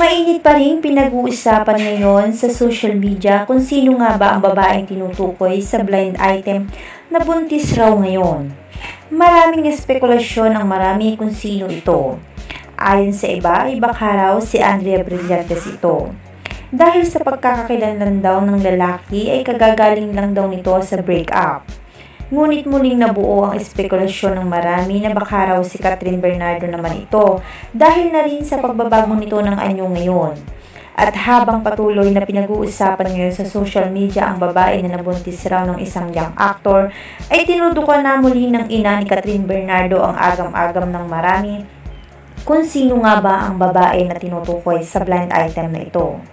Mainit pa rin pinag-uusapan ngayon sa social media kung sino nga ba ang babaeng tinutukoy sa blind item na buntis raw ngayon. Maraming espekulasyon ang marami kung sino ito. Ayon sa iba, baka raw si Andrea Brillantes ito. Dahil sa pagkakakilanlan daw ng lalaki ay kagagaling lang daw nito sa breakup. Ngunit muling nabuo ang espekulasyon ng marami na baka raw si Catherine Bernardo naman ito dahil na rin sa pagbabago nito ng anyo ngayon. At habang patuloy na pinag-uusapan ngayon sa social media ang babae na nabuntis raw ng isang young actor, ay tinutukan na muli ng ina ni Catherine Bernardo ang agam-agam ng marami kung sino nga ba ang babae na tinutukoy sa blind item na ito.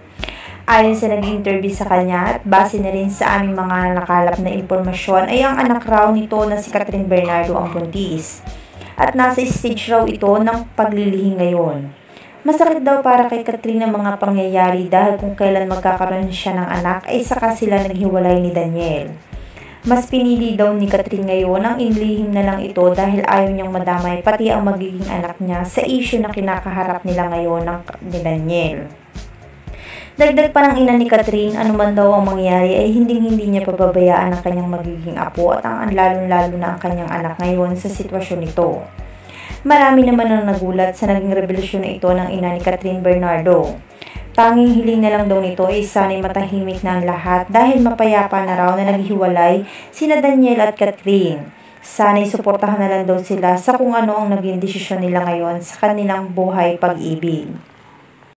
Ayon sa nag-interview sa kanya at base na rin sa aming mga nakalap na impormasyon ay ang anak raw nito na si Catherine Bernardo ang buntis. At nasa stage raw ito ng paglilihi ngayon. Masakit daw para kay Catherine ang mga pangyayari dahil kung kailan magkakaroon siya ng anak ay saka sila naghiwalay ni Daniel. Mas pinili daw ni Catherine ngayon ang inlihim na lang ito dahil ayaw niyang madamay pati ang magiging anak niya sa issue na kinakaharap nila ngayon ni Daniel. Dagdag pa ng ina ni Catherine, anuman daw ang mangyari ay hindi niya pababayaan ang kanyang magiging apo at ang lalong-lalo na ang kanyang anak ngayon sa sitwasyon nito. Marami naman ang nagulat sa naging revelasyon na ito ng ina ni Catherine Bernardo. Tanging hiling na lang daw nito ay sana'y matahimik na ang lahat dahil mapayapa na raw na naghiwalay sina Daniel at Catherine. Sana'y suportahan na lang daw sila sa kung ano ang naging desisyon nila ngayon sa kanilang buhay pag-ibig.